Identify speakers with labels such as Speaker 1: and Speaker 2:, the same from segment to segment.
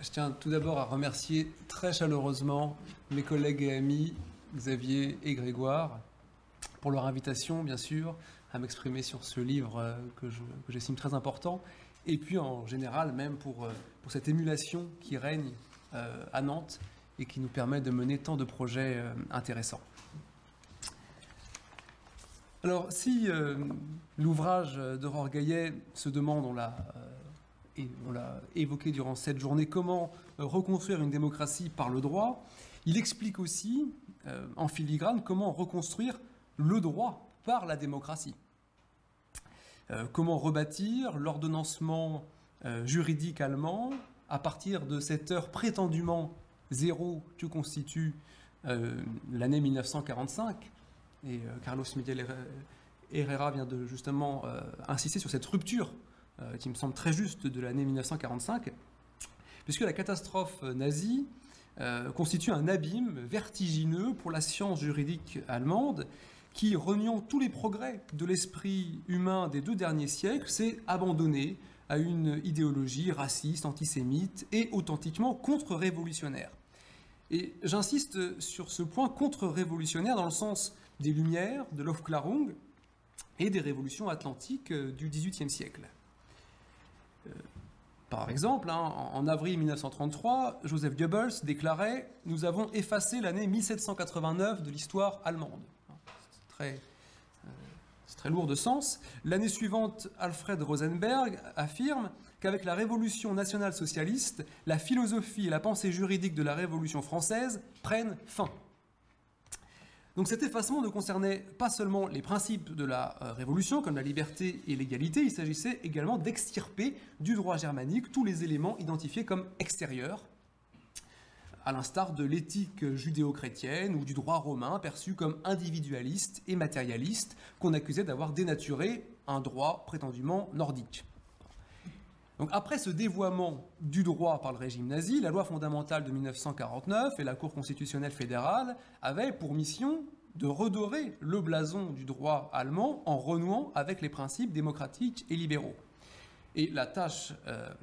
Speaker 1: Je tiens tout d'abord à remercier très chaleureusement mes collègues et amis Xavier et Grégoire pour leur invitation, bien sûr, à m'exprimer sur ce livre que j'estime très important, et puis en général même pour cette émulation qui règne à Nantes et qui nous permet de mener tant de projets intéressants. Alors, si l'ouvrage d'Aurore Gaillet se demande, on l'a évoqué durant cette journée, comment reconstruire une démocratie par le droit, il explique aussi, en filigrane, comment reconstruire le droit par la démocratie. Comment rebâtir l'ordonnancement juridique allemand à partir de cette heure prétendument zéro que constitue l'année 1945. Et Carlos Miguel Herrera vient de justement insister sur cette rupture qui me semble très juste de l'année 1945, puisque la catastrophe nazie constitue un abîme vertigineux pour la science juridique allemande qui, reniant tous les progrès de l'esprit humain des 2 derniers siècles, s'est abandonné à une idéologie raciste, antisémite et authentiquement contre-révolutionnaire. Et j'insiste sur ce point contre-révolutionnaire dans le sens des Lumières, de l'Aufklärung et des révolutions atlantiques du XVIIIe siècle. Par exemple, en avril 1933, Joseph Goebbels déclarait « Nous avons effacé l'année 1789 de l'histoire allemande ». C'est très lourd de sens. L'année suivante, Alfred Rosenberg affirme qu'avec la Révolution nationale-socialiste, la philosophie et la pensée juridique de la Révolution française prennent fin. Donc cet effacement ne concernait pas seulement les principes de la Révolution, comme la liberté et l'égalité, il s'agissait également d'extirper du droit germanique tous les éléments identifiés comme extérieurs, à l'instar de l'éthique judéo-chrétienne ou du droit romain perçu comme individualiste et matérialiste, qu'on accusait d'avoir dénaturé un droit prétendument nordique. Donc après ce dévoiement du droit par le régime nazi, la loi fondamentale de 1949 et la Cour constitutionnelle fédérale avaient pour mission de redorer le blason du droit allemand en renouant avec les principes démocratiques et libéraux. Et la tâche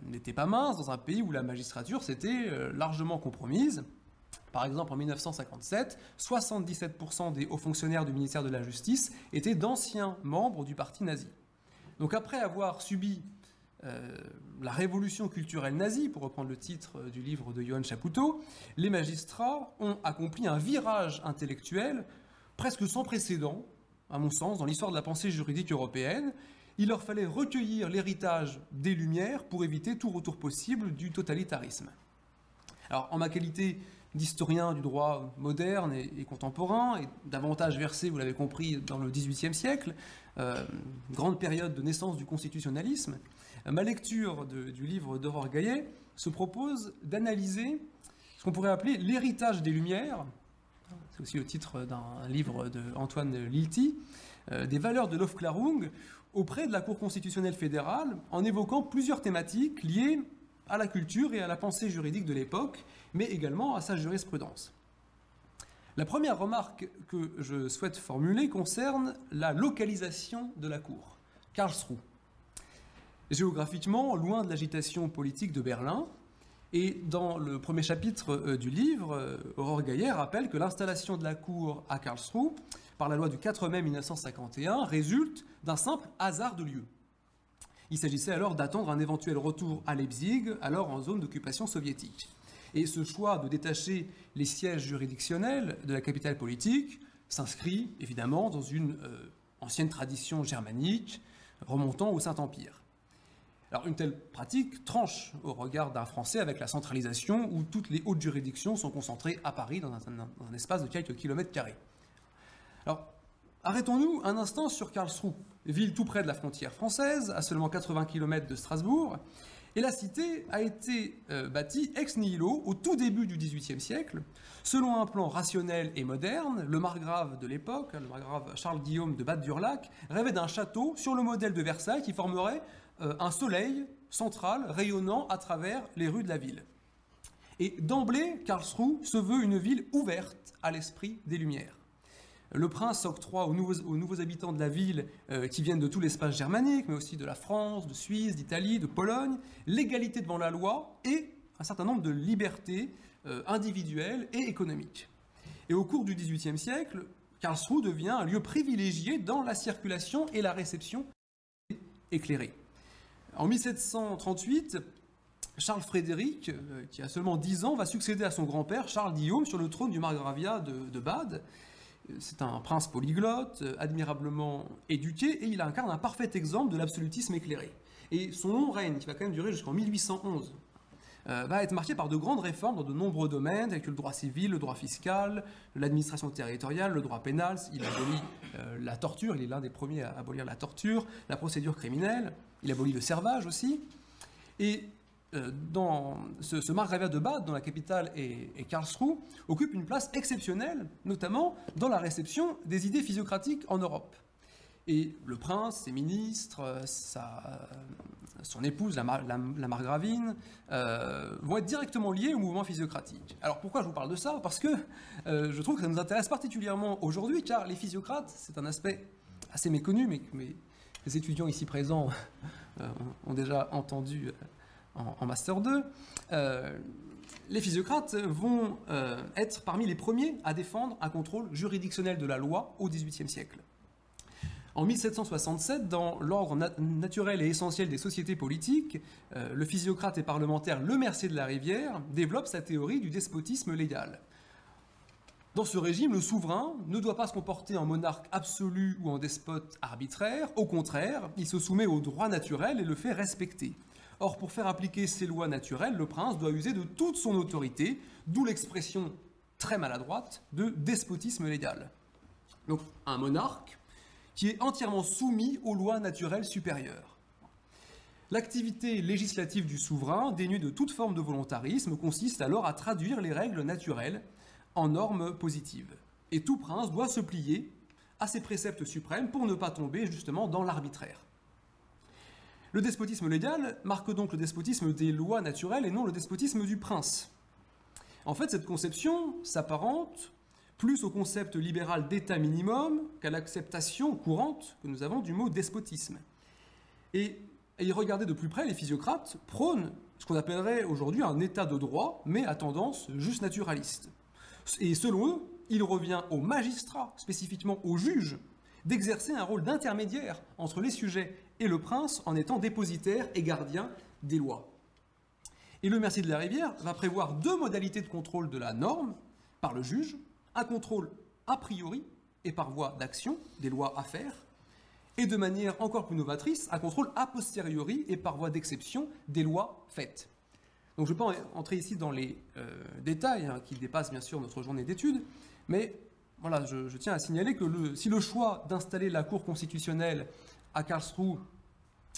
Speaker 1: n'était pas mince dans un pays où la magistrature s'était largement compromise. Par exemple, en 1957, 77% des hauts fonctionnaires du ministère de la Justice étaient d'anciens membres du parti nazi. Donc après avoir subi la révolution culturelle nazie, pour reprendre le titre du livre de Johann Chapoutot, les magistrats ont accompli un virage intellectuel presque sans précédent, à mon sens, dans l'histoire de la pensée juridique européenne. Il leur fallait recueillir l'héritage des Lumières pour éviter tout retour possible du totalitarisme. Alors, en ma qualité d'historien du droit moderne et contemporain, et davantage versé, vous l'avez compris, dans le XVIIIe siècle, grande période de naissance du constitutionnalisme, ma lecture du livre d'Aurore Gaillet se propose d'analyser ce qu'on pourrait appeler l'héritage des Lumières, c'est aussi le titre d'un livre d'Antoine Lilti, des valeurs de l'Aufklärung auprès de la Cour constitutionnelle fédérale, en évoquant plusieurs thématiques liées à la culture et à la pensée juridique de l'époque, mais également à sa jurisprudence. La première remarque que je souhaite formuler concerne la localisation de la Cour, Karlsruhe. Géographiquement, loin de l'agitation politique de Berlin, et dans le premier chapitre du livre, Aurore Gaillet rappelle que l'installation de la Cour à Karlsruhe, par la loi du 4 mai 1951, résulte d'un simple hasard de lieu. Il s'agissait alors d'attendre un éventuel retour à Leipzig, alors en zone d'occupation soviétique. Et ce choix de détacher les sièges juridictionnels de la capitale politique s'inscrit évidemment dans une ancienne tradition germanique remontant au Saint-Empire. Alors une telle pratique tranche au regard d'un Français avec la centralisation où toutes les hautes juridictions sont concentrées à Paris dans un espace de quelques kilomètres carrés. Alors arrêtons-nous un instant sur Karlsruhe, ville tout près de la frontière française, à seulement 80 km de Strasbourg, et la cité a été bâtie ex nihilo au tout début du XVIIIe siècle, selon un plan rationnel et moderne. Le margrave de l'époque, le margrave Charles-Guillaume de Bade-Durlach, rêvait d'un château sur le modèle de Versailles qui formerait un soleil central rayonnant à travers les rues de la ville. Et d'emblée, Karlsruhe se veut une ville ouverte à l'esprit des Lumières. Le prince octroie aux nouveaux habitants de la ville, qui viennent de tout l'espace germanique, mais aussi de la France, de Suisse, d'Italie, de Pologne, l'égalité devant la loi et un certain nombre de libertés individuelles et économiques. Et au cours du XVIIIe siècle, Karlsruhe devient un lieu privilégié dans la circulation et la réception éclairée. En 1738, Charles Frédéric, qui a seulement 10 ans, va succéder à son grand-père, Charles Guillaume, sur le trône du margraviat de Bade. C'est un prince polyglotte, admirablement éduqué, et il incarne un parfait exemple de l'absolutisme éclairé. Et son long règne, qui va quand même durer jusqu'en 1811, va être marqué par de grandes réformes dans de nombreux domaines, tels que le droit civil, le droit fiscal, l'administration territoriale, le droit pénal. Il abolit la torture, il est l'un des premiers à abolir la torture, la procédure criminelle, il abolit le servage aussi. Et dans ce margraviat de Bade, dont la capitale est Karlsruhe, occupe une place exceptionnelle, notamment dans la réception des idées physiocratiques en Europe. Et le prince, ses ministres, son épouse, la margravine, vont être directement liés au mouvement physiocratique. Alors pourquoi je vous parle de ça? Parce que je trouve que ça nous intéresse particulièrement aujourd'hui, car les physiocrates, c'est un aspect assez méconnu, mais les étudiants ici présents ont déjà entendu en Master 2. Les physiocrates vont être parmi les premiers à défendre un contrôle juridictionnel de la loi au XVIIIe siècle. En 1767, dans l'ordre naturel et essentiel des sociétés politiques, le physiocrate et parlementaire Le Mercier de la Rivière développe sa théorie du despotisme légal. Dans ce régime, le souverain ne doit pas se comporter en monarque absolu ou en despote arbitraire. Au contraire, il se soumet au droit naturel et le fait respecter. Or, pour faire appliquer ces lois naturelles, le prince doit user de toute son autorité, d'où l'expression très maladroite de despotisme légal. Donc, un monarque qui est entièrement soumis aux lois naturelles supérieures. L'activité législative du souverain, dénuée de toute forme de volontarisme, consiste alors à traduire les règles naturelles en normes positives. Et tout prince doit se plier à ses préceptes suprêmes pour ne pas tomber justement dans l'arbitraire. Le despotisme légal marque donc le despotisme des lois naturelles et non le despotisme du prince. En fait, cette conception s'apparente plus au concept libéral d'état minimum qu'à l'acceptation courante que nous avons du mot despotisme. Et y regarder de plus près, les physiocrates prônent ce qu'on appellerait aujourd'hui un état de droit, mais à tendance juste naturaliste. Et selon eux, il revient aux magistrats, spécifiquement aux juges, d'exercer un rôle d'intermédiaire entre les sujets et le prince en étant dépositaire et gardien des lois. Et le Mercier de la Rivière va prévoir deux modalités de contrôle de la norme par le juge, un contrôle a priori et par voie d'action des lois à faire, et de manière encore plus novatrice, un contrôle a posteriori et par voie d'exception des lois faites. Donc je ne vais pas entrer ici dans les détails qui dépassent bien sûr notre journée d'études, mais voilà, je tiens à signaler que si le choix d'installer la Cour constitutionnelle à Karlsruhe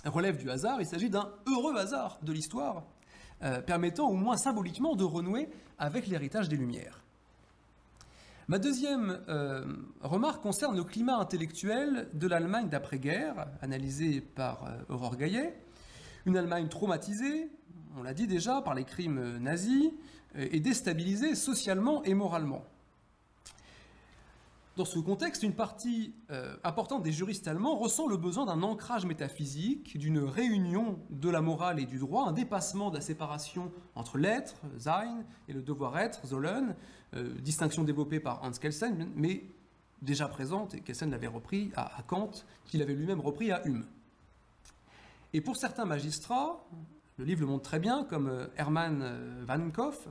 Speaker 1: relève du hasard, il s'agit d'un heureux hasard de l'histoire, permettant au moins symboliquement de renouer avec l'héritage des Lumières. Ma deuxième remarque concerne le climat intellectuel de l'Allemagne d'après-guerre, analysé par Aurore Gaillet. Une Allemagne traumatisée, on l'a dit déjà, par les crimes nazis, et déstabilisée socialement et moralement. Dans ce contexte, une partie importante des juristes allemands ressent le besoin d'un ancrage métaphysique, d'une réunion de la morale et du droit, un dépassement de la séparation entre l'être, Sein, et le devoir-être, Sollen, distinction développée par Hans Kelsen, mais déjà présente, et Kelsen l'avait repris à Kant, qu'il avait lui-même repris à Hume. Et pour certains magistrats, le livre le montre très bien, comme Hermann Vankhoff,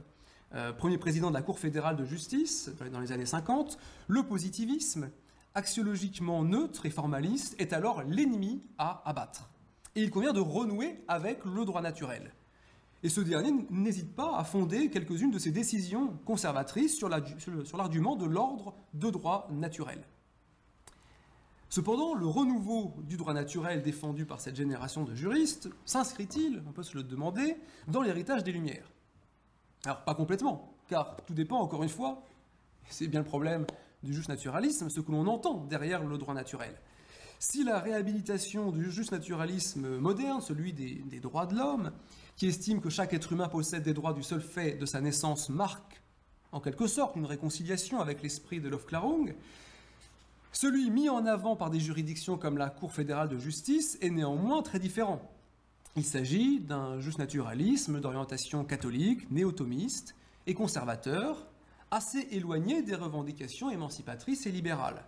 Speaker 1: premier président de la Cour fédérale de justice dans les années 50, le positivisme, axiologiquement neutre et formaliste, est alors l'ennemi à abattre. Et il convient de renouer avec le droit naturel. Et ce dernier n'hésite pas à fonder quelques-unes de ses décisions conservatrices sur l'argument de l'ordre de droit naturel. Cependant, le renouveau du droit naturel défendu par cette génération de juristes s'inscrit-il, on peut se le demander, dans l'héritage des Lumières? Alors, pas complètement, car tout dépend, encore une fois, c'est bien le problème du juste naturalisme, ce que l'on entend derrière le droit naturel. Si la réhabilitation du juste naturalisme moderne, celui des droits de l'homme, qui estime que chaque être humain possède des droits du seul fait de sa naissance, marque en quelque sorte une réconciliation avec l'esprit de l'Aufklärung, celui mis en avant par des juridictions comme la Cour fédérale de justice est néanmoins très différent. Il s'agit d'un justnaturalisme d'orientation catholique, néo-thomiste et conservateur, assez éloigné des revendications émancipatrices et libérales.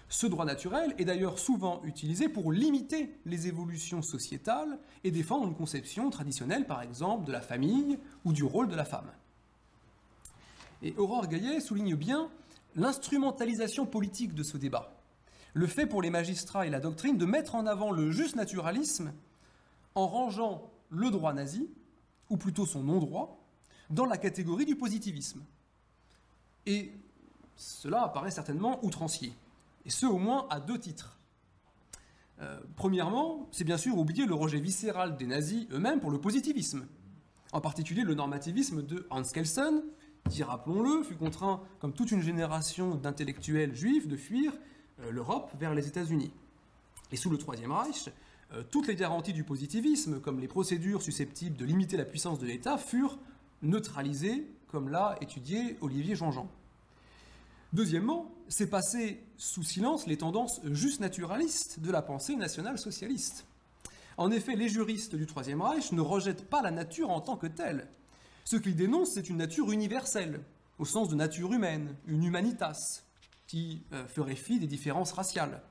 Speaker 1: Ce droit naturel est d'ailleurs souvent utilisé pour limiter les évolutions sociétales et défendre une conception traditionnelle, par exemple, de la famille ou du rôle de la femme. Et Aurore Gaillet souligne bien l'instrumentalisation politique de ce débat. Le fait pour les magistrats et la doctrine de mettre en avant le justnaturalisme en rangeant le droit nazi, ou plutôt son non-droit, dans la catégorie du positivisme. Et cela apparaît certainement outrancier, et ce au moins à 2 titres. Premièrement, c'est bien sûr oublier le rejet viscéral des nazis eux-mêmes pour le positivisme, en particulier le normativisme de Hans Kelsen, qui, rappelons-le, fut contraint, comme toute une génération d'intellectuels juifs, de fuir l'Europe vers les États-Unis. Et sous le Troisième Reich, toutes les garanties du positivisme, comme les procédures susceptibles de limiter la puissance de l'État, furent neutralisées, comme l'a étudié Olivier Jean-Jean. Deuxièmement, c'est passer sous silence les tendances justnaturalistes de la pensée nationale-socialiste. En effet, les juristes du Troisième Reich ne rejettent pas la nature en tant que telle. Ce qu'ils dénoncent, c'est une nature universelle, au sens de nature humaine, une humanitas, qui ferait fi des différences raciales.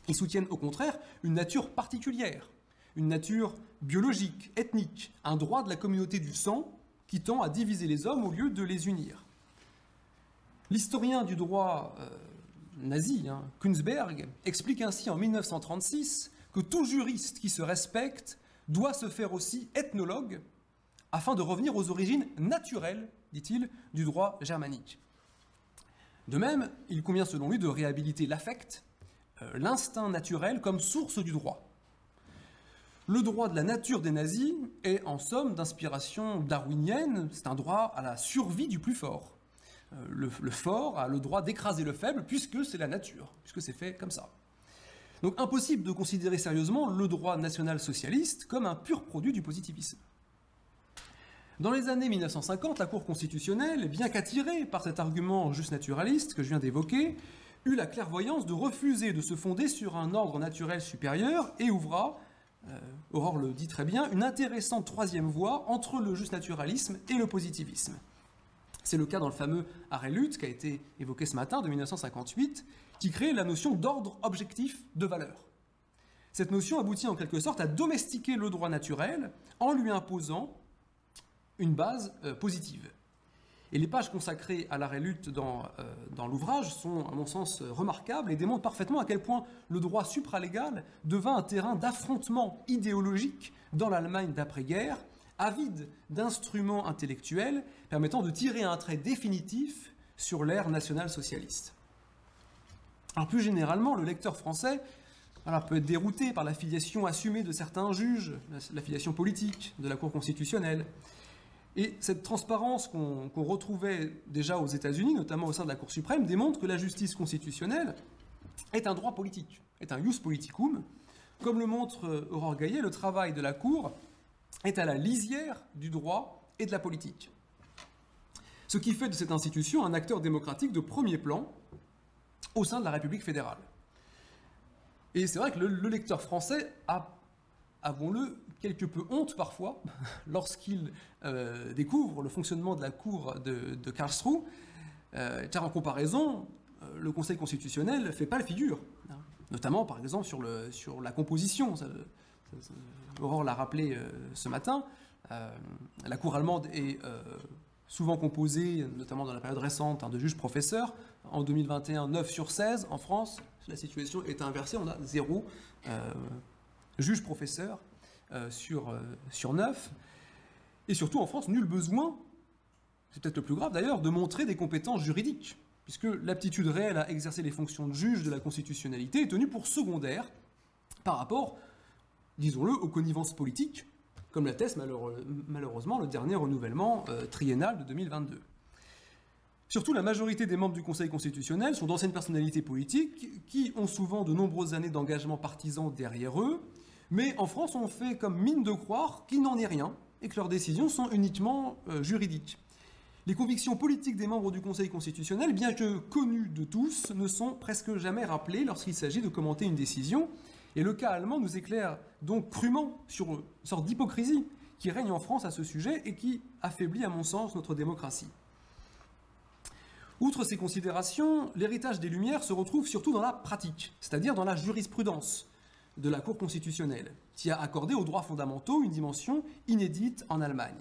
Speaker 1: Ils soutiennent au contraire une nature particulière, une nature biologique, ethnique, un droit de la communauté du sang qui tend à diviser les hommes au lieu de les unir. L'historien du droit nazi, Kunzberg, explique ainsi en 1936 que tout juriste qui se respecte doit se faire aussi ethnologue afin de revenir aux origines naturelles, dit-il, du droit germanique. De même, il convient selon lui de réhabiliter l'affect, l'instinct naturel comme source du droit. Le droit de la nature des nazis est en somme d'inspiration darwinienne, c'est un droit à la survie du plus fort. Le fort a le droit d'écraser le faible puisque c'est la nature, puisque c'est fait comme ça. Donc impossible de considérer sérieusement le droit national-socialiste comme un pur produit du positivisme. Dans les années 1950, la Cour constitutionnelle, bien qu'attirée par cet argument justnaturaliste que je viens d'évoquer, eut la clairvoyance de refuser de se fonder sur un ordre naturel supérieur et ouvra, Aurore le dit très bien, une intéressante troisième voie entre le justnaturalisme et le positivisme. C'est le cas dans le fameux arrêt Lutz qui a été évoqué ce matin de 1958, qui crée la notion d'ordre objectif de valeur. Cette notion aboutit en quelque sorte à domestiquer le droit naturel en lui imposant une base positive. Et les pages consacrées à l'arrêt Lutz dans l'ouvrage sont, à mon sens, remarquables et démontrent parfaitement à quel point le droit supralégal devint un terrain d'affrontement idéologique dans l'Allemagne d'après-guerre, avide d'instruments intellectuels permettant de tirer un trait définitif sur l'ère nationale-socialiste. Alors plus généralement, le lecteur français peut être dérouté par l'affiliation assumée de certains juges, l'affiliation politique de la Cour constitutionnelle. Et cette transparence qu'on retrouvait déjà aux États-Unis, notamment au sein de la Cour suprême, démontre que la justice constitutionnelle est un droit politique, est un ius politicum. Comme le montre Aurore Gaillet, le travail de la Cour est à la lisière du droit et de la politique. Ce qui fait de cette institution un acteur démocratique de premier plan au sein de la République fédérale. Et c'est vrai que le lecteur français a, avouons-le, quelque peu honte parfois lorsqu'il découvre le fonctionnement de la Cour de Karlsruhe, car en comparaison, le Conseil constitutionnel ne fait pas la figure, notamment par exemple sur la composition. Aurore l'a rappelé ce matin, la Cour allemande est souvent composée, notamment dans la période récente, de juges professeurs. En 2021, 9 sur 16. En France, la situation est inversée, on a 0 juges professeurs sur 9. Et surtout en France, nul besoin, c'est peut-être le plus grave d'ailleurs, de montrer des compétences juridiques, puisque l'aptitude réelle à exercer les fonctions de juge de la constitutionnalité est tenue pour secondaire par rapport, disons-le, aux connivences politiques, comme l'atteste malheureusement le dernier renouvellement triennal de 2022. Surtout, la majorité des membres du Conseil constitutionnel sont d'anciennes personnalités politiques qui ont souvent de nombreuses années d'engagement partisan derrière eux, mais en France, on fait comme mine de croire qu'il n'en est rien et que leurs décisions sont uniquement juridiques. Les convictions politiques des membres du Conseil constitutionnel, bien que connues de tous, ne sont presque jamais rappelées lorsqu'il s'agit de commenter une décision, Et le cas allemand nous éclaire donc crûment sur une sorte d'hypocrisie qui règne en France à ce sujet et qui affaiblit, à mon sens, notre démocratie. Outre ces considérations, l'héritage des Lumières se retrouve surtout dans la pratique, c'est-à-dire dans la jurisprudence de la Cour constitutionnelle, qui a accordé aux droits fondamentaux une dimension inédite en Allemagne.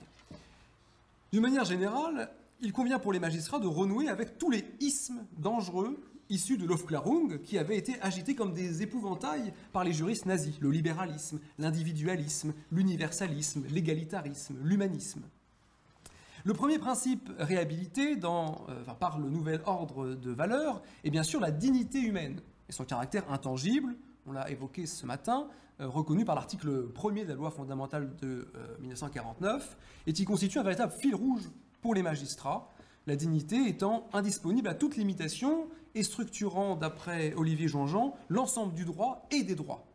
Speaker 1: D'une manière générale, il convient pour les magistrats de renouer avec tous les ismes dangereux issus de l'Aufklärung qui avaient été agités comme des épouvantails par les juristes nazis, le libéralisme, l'individualisme, l'universalisme, l'égalitarisme, l'humanisme. Le premier principe réhabilité par le nouvel ordre de valeurs est bien sûr la dignité humaine et son caractère intangible, on l'a évoqué ce matin, reconnu par l'article 1er de la loi fondamentale de 1949 et qui constitue un véritable fil rouge pour les magistrats, la dignité étant indisponible à toute limitation et structurant, d'après Olivier Jean-Jean, l'ensemble du droit et des droits.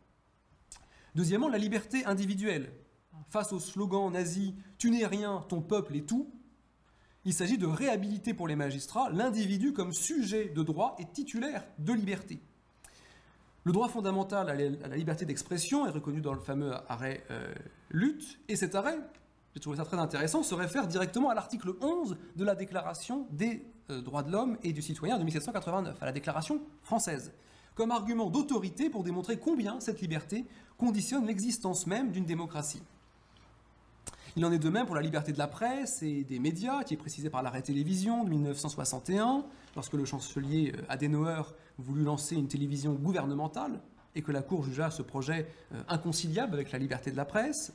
Speaker 1: Deuxièmement, la liberté individuelle. Face au slogan nazi « Tu n'es rien, ton peuple est tout », il s'agit de réhabiliter pour les magistrats l'individu comme sujet de droit et titulaire de liberté. Le droit fondamental à la liberté d'expression est reconnu dans le fameux arrêt Luth, et cet arrêt, j'ai trouvé ça très intéressant, se réfère directement à l'article 11 de la Déclaration des droits de l'homme et du citoyen de 1789, à la Déclaration française, comme argument d'autorité pour démontrer combien cette liberté conditionne l'existence même d'une démocratie. Il en est de même pour la liberté de la presse et des médias, qui est précisée par l'arrêt télévision de 1961, lorsque le chancelier Adenauer voulut lancer une télévision gouvernementale et que la Cour jugea ce projet inconciliable avec la liberté de la presse.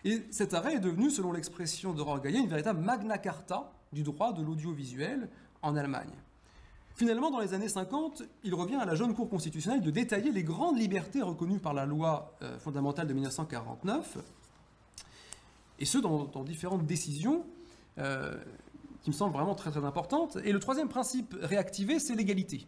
Speaker 1: Et cet arrêt est devenu, selon l'expression d'Aurore Gaillet, une véritable magna carta du droit de l'audiovisuel en Allemagne. Finalement, dans les années 50, il revient à la jeune Cour constitutionnelle de détailler les grandes libertés reconnues par la loi fondamentale de 1949, et ce, dans différentes décisions qui me semblent vraiment très très importantes. Et le troisième principe réactivé, c'est l'égalité.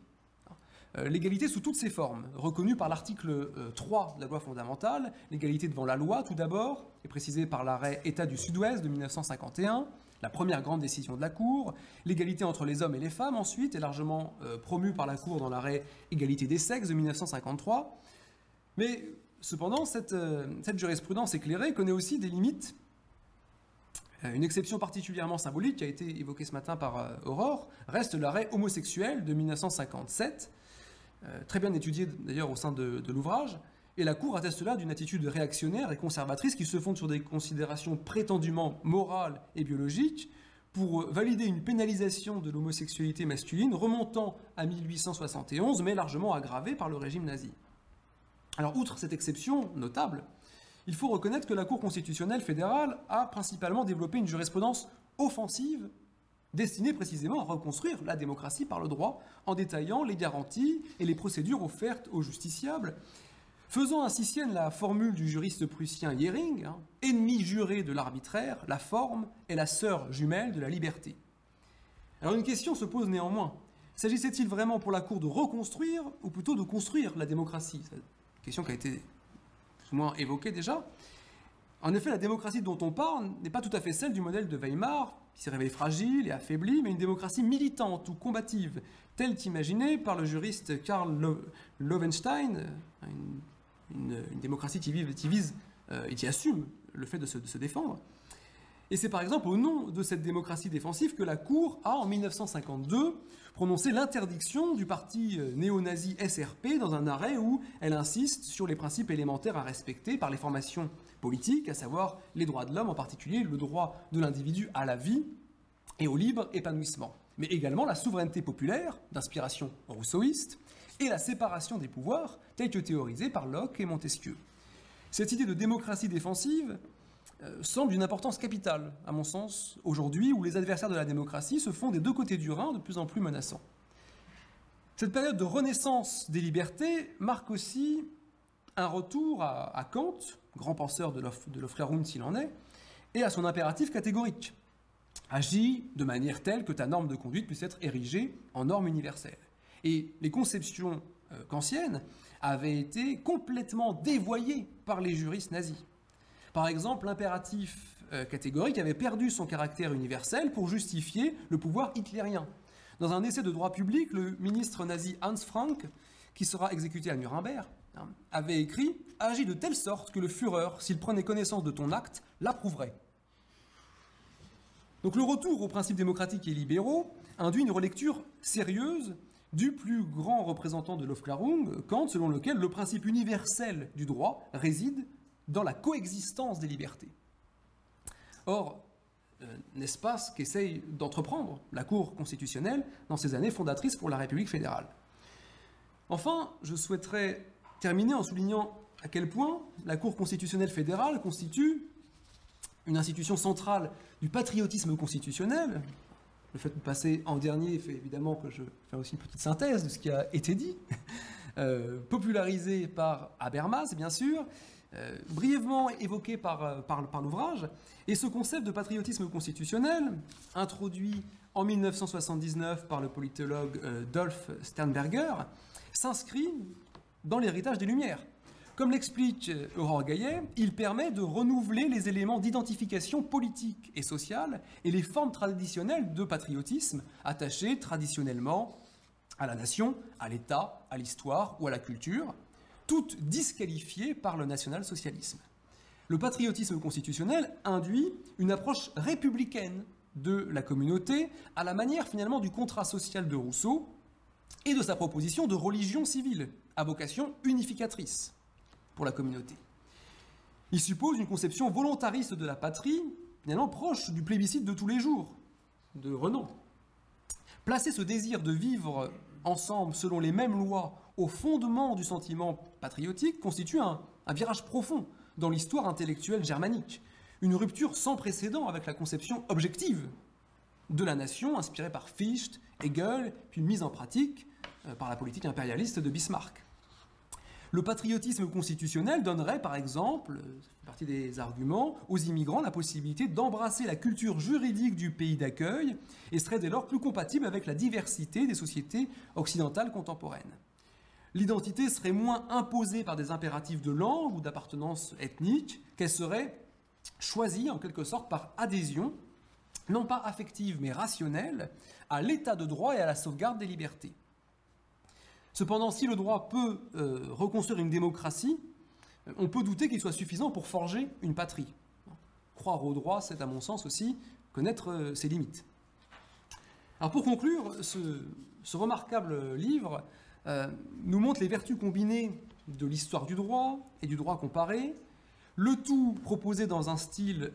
Speaker 1: L'égalité sous toutes ses formes, reconnue par l'article 3 de la loi fondamentale, l'égalité devant la loi tout d'abord, est précisée par l'arrêt État du Sud-Ouest de 1951, la première grande décision de la Cour, l'égalité entre les hommes et les femmes ensuite, est largement promue par la Cour dans l'arrêt Égalité des sexes de 1953. Mais cependant, cette jurisprudence éclairée connaît aussi des limites. Une exception particulièrement symbolique, qui a été évoquée ce matin par Aurore, reste l'arrêt homosexuel de 1957, très bien étudié d'ailleurs au sein de l'ouvrage, et la Cour atteste là d'une attitude réactionnaire et conservatrice qui se fonde sur des considérations prétendument morales et biologiques pour valider une pénalisation de l'homosexualité masculine remontant à 1871, mais largement aggravée par le régime nazi. Alors, outre cette exception notable, il faut reconnaître que la Cour constitutionnelle fédérale a principalement développé une jurisprudence offensive destinée précisément à reconstruire la démocratie par le droit en détaillant les garanties et les procédures offertes aux justiciables, faisant ainsi sienne la formule du juriste prussien Jhering, ennemi juré de l'arbitraire, la forme est la sœur jumelle de la liberté. Alors une question se pose néanmoins. S'agissait-il vraiment pour la Cour de reconstruire ou plutôt de construire la démocratie? C'est une question qui a été moins évoqué déjà. En effet, la démocratie dont on parle n'est pas tout à fait celle du modèle de Weimar, qui s'est révélé fragile et affaibli, mais une démocratie militante ou combative, telle qu'imaginée par le juriste Karl Loewenstein, une démocratie qui vise et qui assume le fait de se défendre. Et c'est par exemple au nom de cette démocratie défensive que la Cour a, en 1952, prononcé l'interdiction du parti néo-nazi SRP dans un arrêt où elle insiste sur les principes élémentaires à respecter par les formations politiques, à savoir les droits de l'homme, en particulier le droit de l'individu à la vie et au libre épanouissement, mais également la souveraineté populaire, d'inspiration rousseauiste, et la séparation des pouvoirs, telle que théorisée par Locke et Montesquieu. Cette idée de démocratie défensive semble d'une importance capitale, à mon sens, aujourd'hui, où les adversaires de la démocratie se font des deux côtés du Rhin de plus en plus menaçants. Cette période de renaissance des libertés marque aussi un retour à Kant, grand penseur de l'Aufklärung s'il en est, et à son impératif catégorique. Agis de manière telle que ta norme de conduite puisse être érigée en norme universelle. Et les conceptions kantiennes avaient été complètement dévoyées par les juristes nazis. Par exemple, l'impératif catégorique avait perdu son caractère universel pour justifier le pouvoir hitlérien. Dans un essai de droit public, le ministre nazi Hans Frank, qui sera exécuté à Nuremberg avait écrit « Agis de telle sorte que le Führer, s'il prenait connaissance de ton acte, l'approuverait ». Donc le retour aux principes démocratiques et libéraux induit une relecture sérieuse du plus grand représentant de l'Aufklärung, Kant, selon lequel le principe universel du droit réside dans la coexistence des libertés. Or, n'est-ce pas ce qu'essaye d'entreprendre la Cour constitutionnelle dans ces années fondatrices pour la République fédérale? Enfin, je souhaiterais terminer en soulignant à quel point la Cour constitutionnelle fédérale constitue une institution centrale du patriotisme constitutionnel. Le fait de passer en dernier fait évidemment que je fais aussi une petite synthèse de ce qui a été dit, popularisé par Habermas, bien sûr, brièvement évoqué par l'ouvrage. Et ce concept de patriotisme constitutionnel, introduit en 1979 par le politologue Dolph Sternberger, s'inscrit dans l'héritage des Lumières. Comme l'explique Aurore Gaillet, il permet de renouveler les éléments d'identification politique et sociale et les formes traditionnelles de patriotisme attachées traditionnellement à la nation, à l'État, à l'histoire ou à la culture, toutes disqualifiées par le national-socialisme. Le patriotisme constitutionnel induit une approche républicaine de la communauté à la manière finalement du contrat social de Rousseau et de sa proposition de religion civile à vocation unificatrice pour la communauté. Il suppose une conception volontariste de la patrie, finalement proche du plébiscite de tous les jours, de Renan. Placer ce désir de vivre ensemble selon les mêmes lois au fondement du sentiment patriotique constitue un virage profond dans l'histoire intellectuelle germanique, une rupture sans précédent avec la conception objective de la nation inspirée par Fichte, Hegel, puis mise en pratique par la politique impérialiste de Bismarck. Le patriotisme constitutionnel donnerait, par exemple, ça fait partie des arguments, aux immigrants la possibilité d'embrasser la culture juridique du pays d'accueil et serait dès lors plus compatible avec la diversité des sociétés occidentales contemporaines. L'identité serait moins imposée par des impératifs de langue ou d'appartenance ethnique, qu'elle serait choisie en quelque sorte par adhésion, non pas affective mais rationnelle, à l'état de droit et à la sauvegarde des libertés. Cependant, si le droit peut reconstruire une démocratie, on peut douter qu'il soit suffisant pour forger une patrie. Croire au droit, c'est à mon sens aussi connaître ses limites. Alors pour conclure, ce remarquable livre nous montre les vertus combinées de l'histoire du droit et du droit comparé, le tout proposé dans un style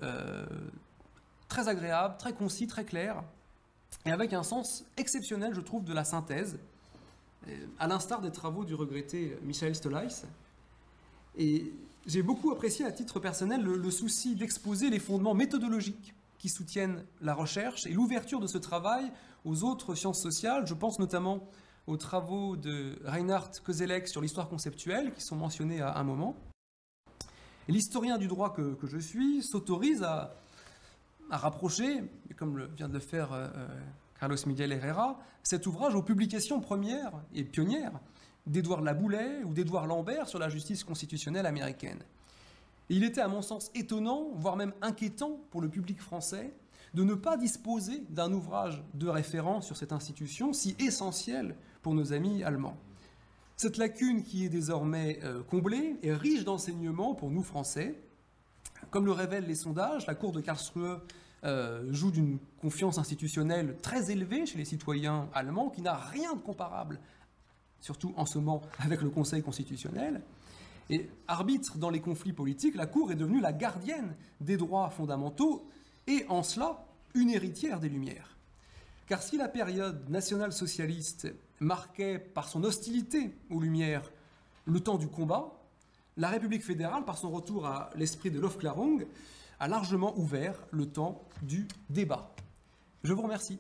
Speaker 1: très agréable, très concis, très clair, et avec un sens exceptionnel, je trouve, de la synthèse, à l'instar des travaux du regretté Michael Stolleis. Et j'ai beaucoup apprécié à titre personnel le souci d'exposer les fondements méthodologiques qui soutiennent la recherche et l'ouverture de ce travail aux autres sciences sociales. Je pense notamment aux travaux de Reinhard Koselleck sur l'histoire conceptuelle, qui sont mentionnés à un moment. L'historien du droit que je suis s'autorise à rapprocher, comme vient de le faire Carlos Miguel Herrera, cet ouvrage aux publications premières et pionnières d'Édouard Laboulaye ou d'Édouard Lambert sur la justice constitutionnelle américaine. Et il était à mon sens étonnant, voire même inquiétant pour le public français, de ne pas disposer d'un ouvrage de référence sur cette institution si essentielle pour nos amis allemands. Cette lacune qui est désormais comblée est riche d'enseignements pour nous Français. Comme le révèlent les sondages, la Cour de Karlsruhe joue d'une confiance institutionnelle très élevée chez les citoyens allemands, qui n'a rien de comparable, surtout en ce moment avec le Conseil constitutionnel. Et arbitre dans les conflits politiques, la Cour est devenue la gardienne des droits fondamentaux et en cela une héritière des Lumières. Car si la période nationale-socialiste marquait par son hostilité aux Lumières le temps du combat, la République fédérale, par son retour à l'esprit de l'Aufklärung, a largement ouvert le temps du débat. Je vous remercie.